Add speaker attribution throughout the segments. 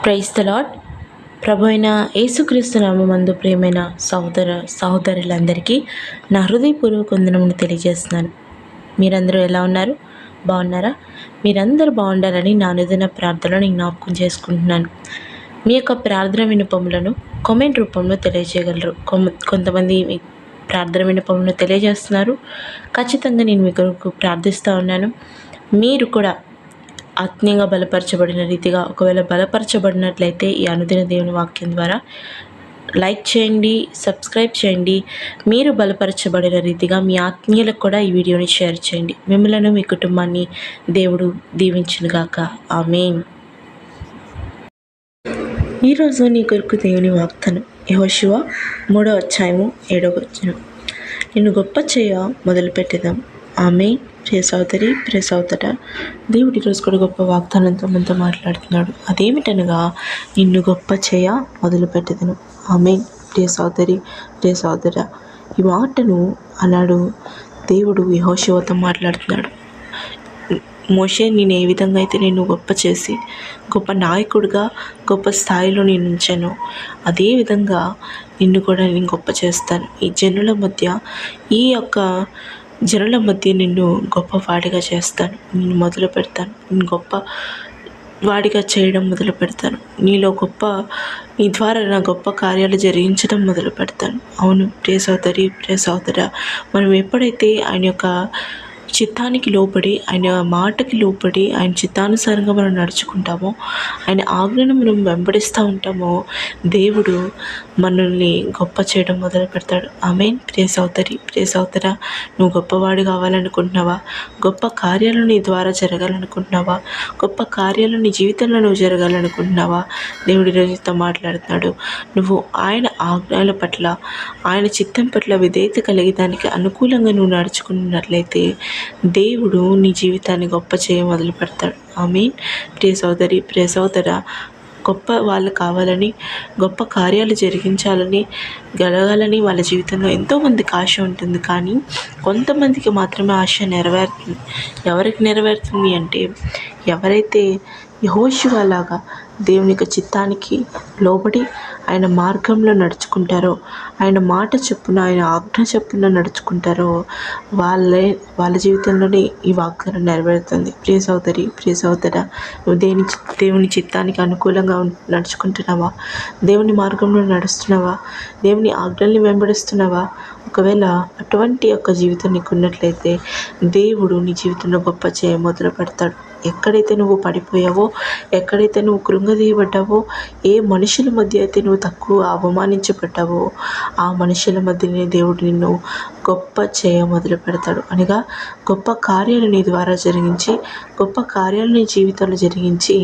Speaker 1: Praise the lord. ప్రభు అయిన యేసుక్రీస్తు నామమందు ప్రియమైన సహోదరులందరికీ నా హృదయపూర్వక వందనములు తెలియజేస్తున్నాను. మీరందరూ ఎలా ఉన్నారు? బాగున్నారా? మీరందరూ బాగుండాలని నా అనుదిన ప్రార్థనను జ్ఞాపకం చేసుకుంటున్నాను. మీ యొక్క ప్రార్థన విన్నపములను కామెంట్ రూపంలో తెలియజేయగలరు. కొంతమంది మీ ప్రార్థన విన్నపములను తెలియజేస్తున్నారు. ఖచ్చితంగా నేను మీ కొరకు ప్రార్థిస్తూ ఉన్నాను. మీరు కూడా ఆత్మీయంగా బలపరచబడిన రీతిగా ఒకవేళ బలపరచబడినట్లయితే ఈ అనుదిన దేవుని వాక్యం ద్వారా లైక్ చేయండి, సబ్స్క్రైబ్ చేయండి. మీరు బలపరచబడిన రీతిగా మీ ఆత్మీయులకు కూడా ఈ వీడియోని షేర్ చేయండి. మిమ్మలను మీ కుటుంబాన్ని దేవుడు దీవించునుగాక. ఆమేన్. ఈరోజు నీ కొరకు దేవుని వాగ్దానం యెహోషువ 3వ అధ్యాయము 7వ వచనం. నిన్ను గొప్ప చేయ మొదలుపెట్టేదాం. ఆమేన్. ప్రియ సోదరి, ప్రియ సోదర, దేవుడు ఈరోజు కూడా గొప్ప వాగ్దానంతో మనతో మాట్లాడుతున్నాడు. అదేమిటనగా నిన్ను గొప్ప చేయ మొదలుపెట్టేదను. ఆమేన్. ప్రియ సోదరి, ప్రియ సోదర, ఈ మాటను అన్నాడు దేవుడు యెహోషువతో మాట్లాడుతున్నాడు. మోషే నేను ఏ విధంగా అయితే నేను గొప్ప చేసి గొప్ప నాయకుడిగా గొప్ప స్థాయిలో నేను ఉంచాను, అదేవిధంగా నిన్ను కూడా నేను గొప్ప చేస్తాను. ఈ జనుల మధ్య నిన్ను గొప్పవాడిగా చేస్తాను. నేను మొదలు పెడతాను. నేను గొప్ప వాడిగా చేయడం మొదలు పెడతాను. నీ ద్వారా నా గొప్ప కార్యాలు జరిగించడం మొదలు పెడతాను. అవును ప్రియ సోదరి, ప్రియ సోదర, మనం ఎప్పుడైతే ఆయన యొక్క చిత్తానికి లోపడి, ఆయన మాటకి లోపడి, ఆయన చిత్తానుసారంగా మనం నడుచుకుంటామో, ఆయన ఆజ్ఞను మనం వెంబడిస్తూ ఉంటామో, దేవుడు మనల్ని గొప్ప చేయడం మొదలు పెడతాడు. ఆమేన్. ప్రియ సోదరి, ప్రియ సోదర, నువ్వు గొప్పవాడు కావాలనుకుంటున్నావా? గొప్ప కార్యాలు నీ ద్వారా జరగాలనుకుంటున్నావా? గొప్ప కార్యాలు నీ జీవితంలో నువ్వు జరగాలనుకుంటున్నావా? దేవుడి రోజుతో మాట్లాడుతున్నాడు. నువ్వు ఆయన ఆజ్ఞల పట్ల, ఆయన చిత్తం పట్ల విధేయత కలిగి దానికి అనుకూలంగా నువ్వు నడుచుకున్నట్లయితే దేవుడు నీ జీవితాన్ని గొప్ప చేయ మొదలు పెడతాడు. ఆమేన్. ప్రియ సోదరి, ప్రియ సోదర, గొప్ప వాళ్ళు కావాలని, గొప్ప కార్యాలు జరిగించాలని, గెలగాలని వాళ్ళ జీవితంలో ఎంతోమందికి ఆశ ఉంటుంది. కానీ కొంతమందికి మాత్రమే ఆశ నెరవేరుతుంది. ఎవరికి నెరవేరుతుంది అంటే, ఎవరైతే యెహోషువలాగా దేవుని యొక్క చిత్తానికి లోబడి ఆయన మార్గంలో నడుచుకుంటారో, ఆయన మాట చొప్పున, ఆయన ఆజ్ఞ చొప్పున నడుచుకుంటారో వాళ్ళ జీవితంలోనే ఈ వాగ్దానం నెరవేరుతుంది. ప్రియ సోదరి, ప్రియ సోదర, నువ్వు దేవుని చిత్తానికి అనుకూలంగా నడుచుకుంటున్నావా? దేవుని మార్గంలో నడుస్తున్నావా? దేవుని ఆజ్ఞల్ని వెంబడిస్తున్నావా? ఒకవేళ అటువంటి యొక్క జీవితం నీకు ఉన్నట్లయితే దేవుడు నీ జీవితంలో గొప్ప చేయ మొదలు పెడతాడు. ఎక్కడైతే నువ్వు పడిపోయావో, ఎక్కడైతే నువ్వు కృంగదీయబడ్డావో, ఏ మనుషుల మధ్య అయితే నువ్వు తక్కువ అవమానించబడ్డావో, ఆ మనుషుల మధ్యనే దేవుడు నిన్ను గొప్ప చేయ మొదలు పెడతాడు. అనగా గొప్ప కార్యాలు నీ ద్వారా జరిగించి, గొప్ప కార్యాలు నీ జీవితంలో జరిగించి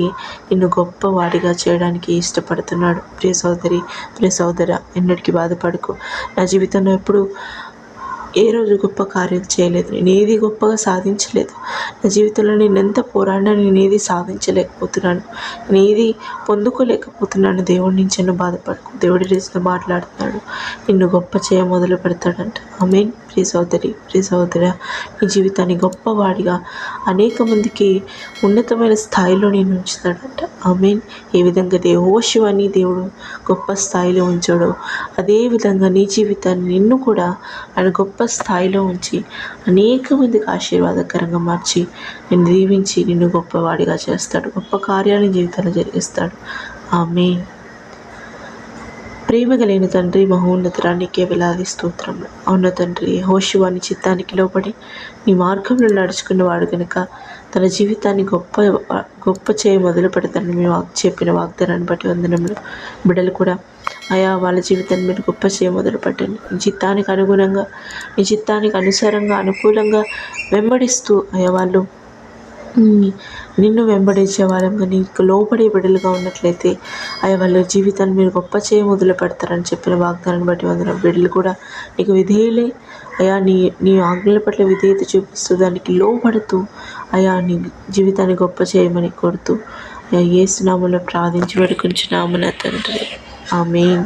Speaker 1: నిన్ను గొప్పవాడిగా చేయడానికి ఇష్టపడుతున్నాడు. ప్రియ సోదరి, ప్రియ సోదర, ఎన్నటికీ బాధపడకు. నా జీవితంలో ఎప్పుడు ఏ రోజు గొప్ప కార్యాలు చేయలేదు, నేను ఏది గొప్పగా సాధించలేదు. నా జీవితంలో నేను ఎంత పోరాడినా నేను ఏది సాధించలేకపోతున్నాను, నేను ఏది పొందుకోలేకపోతున్నాను. దేవుడి నుంచి నన్ను బాధపడకు. దేవుడి రీతితో మాట్లాడుతున్నాడు. నిన్ను గొప్ప చేయ మొదలు పెడతాడంట. ఆమేన్. ప్రియ సోదరి, ప్రియ సోదర, నీ జీవితాన్ని గొప్పవాడిగా అనేక మందికి ఉన్నతమైన స్థాయిలో నేను ఉంచుతాడంట. ఆమేన్. ఏ విధంగా యెహోషువని దేవుడు గొప్ప స్థాయిలో ఉంచాడో, అదేవిధంగా నీ జీవితాన్ని, నిన్ను కూడా ఆయన గొప్ప స్థాయిలో ఉంచి అనేక మందికి ఆశీర్వాదకరంగా మార్చి నిన్ను దీవించి నిన్ను గొప్పవాడిగా చేస్తాడు. గొప్ప కార్యాలను జీవితంలో జరిగిస్తాడు. ఆమేన్. ప్రేమ కలిగిన తండ్రి, మహోన్నతుడా, నీకే వేలాది స్తోత్రములు. అవున తండ్రి, యెహోషువ చిత్తానికి లోబడి నీ మార్గంలో నడుచుకున్నవాడు కనుక తన జీవితాన్ని గొప్ప చేయ మొదలు పెడతానని మేము చెప్పిన వాగ్దానాన్ని బట్టి వందనములు. బిడ్డలు కూడా అయా వాళ్ళ జీవితాన్ని మీరు గొప్ప చేయ మొదలు పెట్టండి. నీ చిత్తానికి అనుగుణంగా, నీ చిత్తానికి అనుసారంగా, అనుకూలంగా వెంబడిస్తూ అయా వాళ్ళు నిన్ను వెంబడించే వారంగా, నీకు లోబడే బిడ్డలుగా ఉన్నట్లయితే అయా వాళ్ళ జీవితాన్ని మీరు గొప్ప చేయ మొదలు పెడతారని చెప్పిన వాగ్దానాన్ని బట్టి వందన. బిడ్డలు కూడా నీకు విధేయులై అయా నీ ఆజ్ఞల పట్ల విధేయత చూపిస్తూ దానికి లోబడుతూ అయా నీ జీవితాన్ని గొప్ప చేయమని కోరుతూ యేసు నామములో ప్రార్థించి వేడుకొంచున్నాము నా తండ్రి. ఆమేన్.